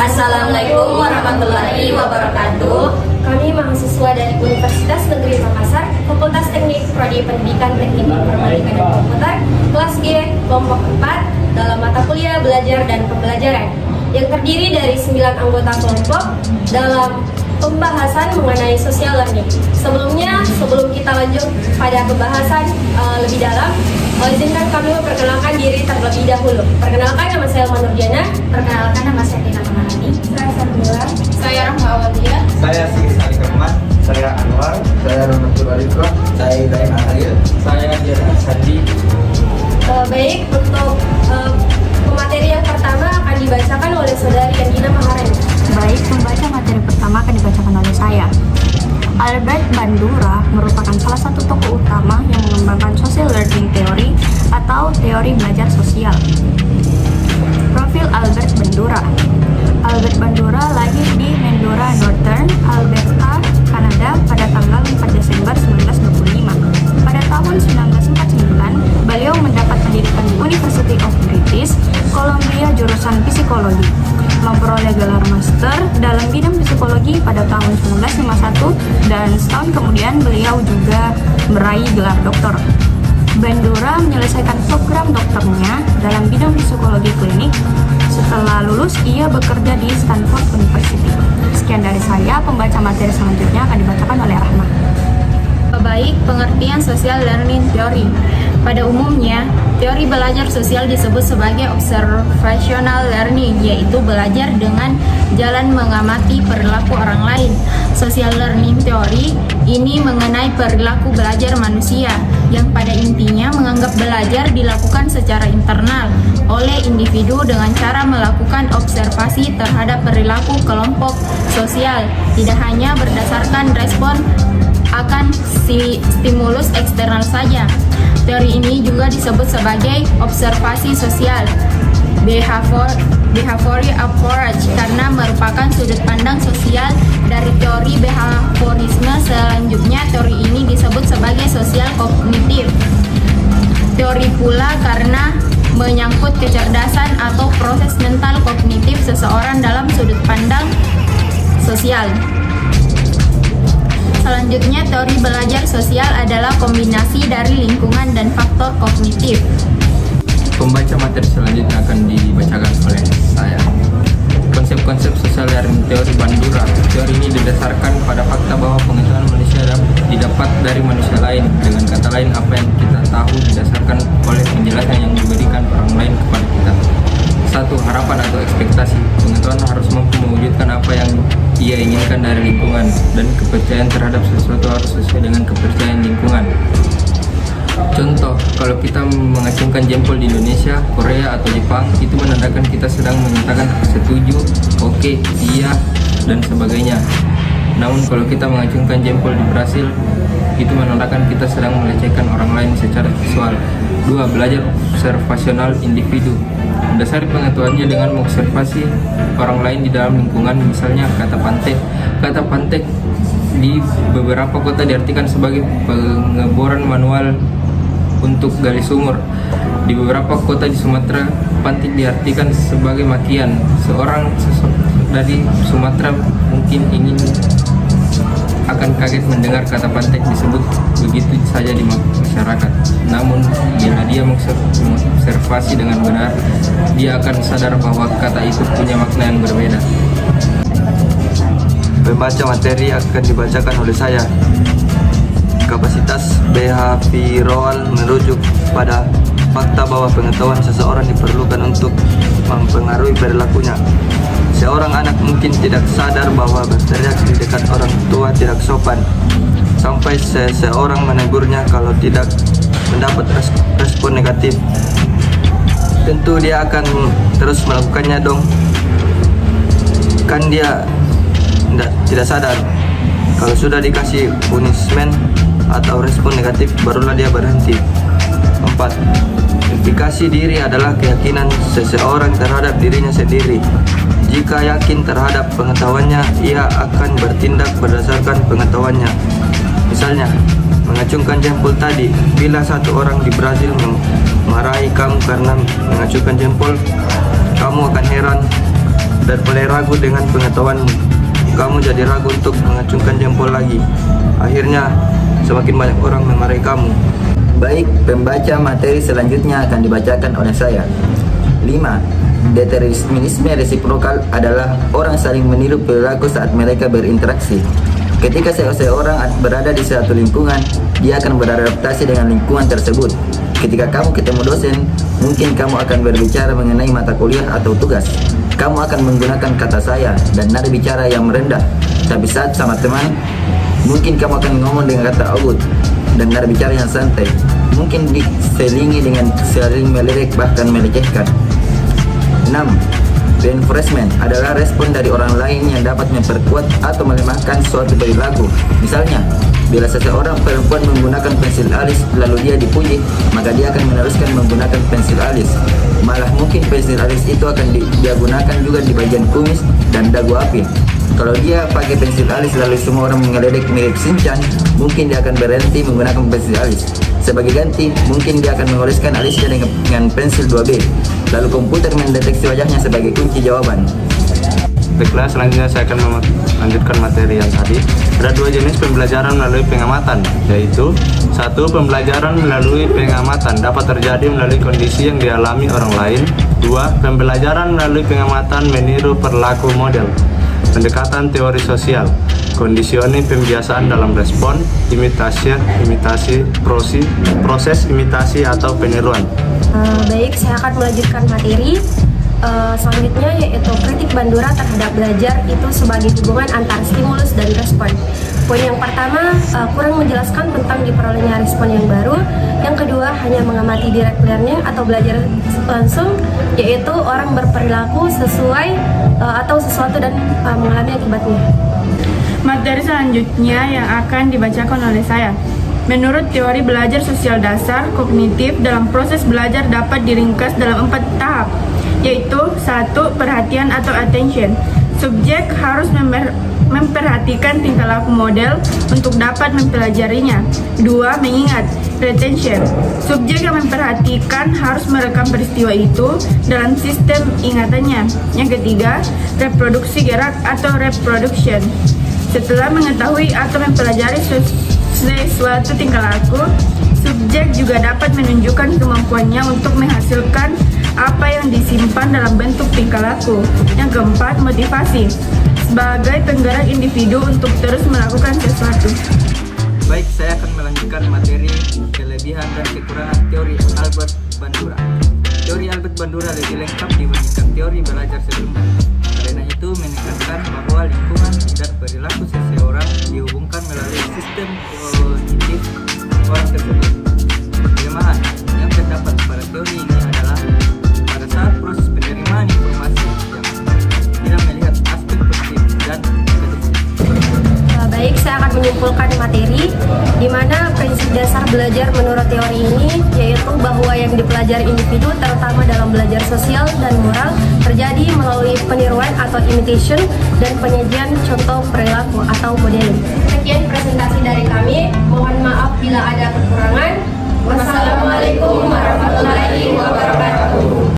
Assalamualaikum warahmatullahi wabarakatuh. Kami mahasiswa dari Universitas Negeri Makassar, Fakultas Teknik, Prodi Pendidikan Teknik Informatika dan Komputer, kelas G, kelompok 4, dalam mata kuliah Belajar dan Pembelajaran, yang terdiri dari 9 anggota kelompok dalam pembahasan mengenai social learning. Sebelum kita lanjut pada pembahasan lebih dalam, izinkan kami memperkenalkan diri terlebih dahulu. Perkenalkan, nama saya Elma Nurdiana. Perkenalkan, nama saya Tina Kamarani. Saya Sarmila. Saya Rahma Awalia. Saya Sigis Ali Kerman. Saya Anwar. Saya Ronatul Alifah. Saya Ibrahim Ahalil. Saya Diana Sandi. Baik, untuk pemateri yang pertama akan dibacakan oleh Saudari Andina Maharani. Baik, pembaca materi pertama akan dibacakan oleh saya. Albert Bandura merupakan salah satu tokoh utama yang mengembangkan social learning theory atau teori belajar sosial. Profil Albert Bandura. Albert Bandura lahir di Mendora Northern, Alberta, Kanada pada tanggal 4 Desember 1925. Pada tahun 1949, beliau mendapat pendidikan di University of British Columbia jurusan psikologi. Memperoleh gelar master dalam bidang psikologi pada tahun 1951 dan setahun kemudian beliau juga meraih gelar doktor. Bandura menyelesaikan program doktornya dalam bidang psikologi klinik. Setelah lulus, ia bekerja di Stanford University. Sekian dari saya, pembaca materi selanjutnya akan dibacakan oleh Rahma. Baik, pengertian social learning theory. Pada umumnya, teori belajar sosial disebut sebagai observational learning, yaitu belajar dengan jalan mengamati perilaku orang lain. Social learning theory ini mengenai perilaku belajar manusia, yang pada intinya menganggap belajar dilakukan secara internal oleh individu dengan cara melakukan observasi terhadap perilaku kelompok sosial, tidak hanya berdasarkan respon akan stimulus eksternal saja. Teori ini juga disebut sebagai observasi sosial, behavioral approach, karena merupakan sudut pandang sosial dari teori behaviorisme. Selanjutnya, teori ini disebut sebagai sosial kognitif. Teori pula karena menyangkut kecerdasan atau proses mental kognitif seseorang dalam sudut pandang sosial. Selanjutnya, teori belajar sosial adalah kombinasi dari lingkungan dan faktor kognitif. Pembaca materi selanjutnya akan dibacakan oleh saya. Konsep-konsep social learning teori Bandura. Teori ini didasarkan pada fakta bahwa pengetahuan manusia didapat dari manusia lain. Dengan kata lain, apa yang kita tahu didasarkan oleh penjelasan yang diberikan orang lain kepada kita. 1. Harapan atau ekspektasi. Pengetahuan harus mampu mewujudkan apa yang ia inginkan dari lingkungan, dan kepercayaan terhadap sesuatu harus sesuai dengan kepercayaan lingkungan. Contoh, kalau kita mengacungkan jempol di Indonesia, Korea, atau Jepang, itu menandakan kita sedang menyatakan setuju, oke, iya, dan sebagainya. Namun kalau kita mengacungkan jempol di Brasil, itu menandakan kita sedang melecehkan orang lain secara visual. 2. Belajar observasional individu. Mendasari pengetahuannya dengan mengobservasi orang lain di dalam lingkungan, misalnya kata pantek. Kata pantek di beberapa kota diartikan sebagai pengeboran manual untuk gali sumur. Di beberapa kota di Sumatera, pantik diartikan sebagai makian. Seorang dari Sumatera mungkin ingin akan kaget mendengar kata pantek disebut begitu saja di masyarakat. Namun, bila dia mengobservasi dengan benar, dia akan sadar bahwa kata itu punya makna yang berbeda. Pembaca materi akan dibacakan oleh saya. Kapasitas behavioral merujuk pada fakta bahwa pengetahuan seseorang diperlukan untuk mempengaruhi perilakunya. Seorang anak mungkin tidak sadar bahwa berteriak di dekat orang tua tidak sopan, sampai seseorang menegurnya kalau tidak mendapat respon negatif. Tentu dia akan terus melakukannya dong. Kan dia tidak sadar. Kalau sudah dikasih punishment atau respon negatif, barulah dia berhenti. 4. Implikasi diri adalah keyakinan seseorang terhadap dirinya sendiri. Jika yakin terhadap pengetahuannya, ia akan bertindak berdasarkan pengetahuannya. Misalnya, mengacungkan jempol tadi. Bila satu orang di Brazil memarahi kamu karena mengacungkan jempol, kamu akan heran dan mulai ragu dengan pengetahuanmu. Kamu jadi ragu untuk mengacungkan jempol lagi. Akhirnya, semakin banyak orang memarahi kamu. Baik, pembaca materi selanjutnya akan dibacakan oleh saya. 5. Determinisme resiprokal adalah orang saling meniru perilaku saat mereka berinteraksi. Ketika seseorang berada di suatu lingkungan, dia akan beradaptasi dengan lingkungan tersebut. Ketika kamu ketemu dosen, mungkin kamu akan berbicara mengenai mata kuliah atau tugas. Kamu akan menggunakan kata saya dan nada bicara yang merendah. Tapi saat sama teman, mungkin kamu akan ngomong dengan kata agut dan nada bicara yang santai. Mungkin diselingi dengan saling melirik bahkan melecehkan. 6. Reinforcement adalah respon dari orang lain yang dapat memperkuat atau melemahkan suatu perilaku. Misalnya, bila seseorang perempuan menggunakan pensil alis lalu dia dipuji, maka dia akan meneruskan menggunakan pensil alis. Malah mungkin pensil alis itu akan dia gunakan juga di bagian kumis dan dagu api. Kalau dia pakai pensil alis lalu semua orang mengeledek mirip Shinchan, mungkin dia akan berhenti menggunakan pensil alis. Sebagai ganti, mungkin dia akan mengoleskan alisnya dengan pensil 2B. Lalu komputer mendeteksi wajahnya sebagai kunci jawaban. Baiklah, selanjutnya saya akan melanjutkan materi yang tadi. Ada 2 jenis pembelajaran melalui pengamatan, yaitu 1. Pembelajaran melalui pengamatan dapat terjadi melalui kondisi yang dialami orang lain. 2. Pembelajaran melalui pengamatan meniru perilaku model. Pendekatan teori sosial, kondisioning pembiasaan dalam respon, imitasi, proses imitasi atau peniruan. Baik, saya akan melanjutkan materi selanjutnya, yaitu kritik Bandura terhadap belajar itu sebagai hubungan antar stimulus dan respon. Poin yang pertama, kurang menjelaskan tentang diperolehnya respon yang baru. Yang kedua, hanya mengamati direct learning atau belajar langsung, yaitu orang berperilaku sesuai atau sesuatu dan mengalami akibatnya. Materi selanjutnya yang akan dibacakan oleh saya. Menurut teori belajar sosial dasar, kognitif dalam proses belajar dapat diringkas dalam 4 tahap, yaitu 1. Perhatian atau attention. Subjek harus memperhatikan tingkah laku model untuk dapat mempelajarinya. 2. Mengingat, retention. Subjek yang memperhatikan harus merekam peristiwa itu dalam sistem ingatannya. Yang ketiga, reproduksi gerak atau reproduction. Setelah mengetahui atau mempelajari sesuatu tingkah laku, subjek juga dapat menunjukkan kemampuannya untuk menghasilkan apa yang disimpan dalam bentuk tingkah laku. Yang keempat, motivasi. Sebagai penggerak individu untuk terus melakukan sesuatu. Baik, saya akan melanjutkan materi kelebihan dan kekurangan teori Albert Bandura. Teori Albert Bandura lebih lengkap dibandingkan teori belajar sebelumnya. Karena itu menekankan bahwa lingkungan dan perilaku seseorang dihubungkan melalui sistem kognitif orang tersebut. Kelemahan yang terdapat pada teori ini adalah pada saat proses penerimaan informasi yang tidak melihat aspek positif dan negatif. Baik, saya akan menyimpulkan materi di mana prinsip dasar belajar menurut teori ini yaitu bahwa yang dipelajari individu terutama dalam belajar sosial dan moral terjadi melalui peniruan atau imitation dan penyajian contoh perilaku atau modeling. Sekian presentasi dari kami. Mohon maaf bila ada kekurangan. Wassalamualaikum warahmatullahi wabarakatuh.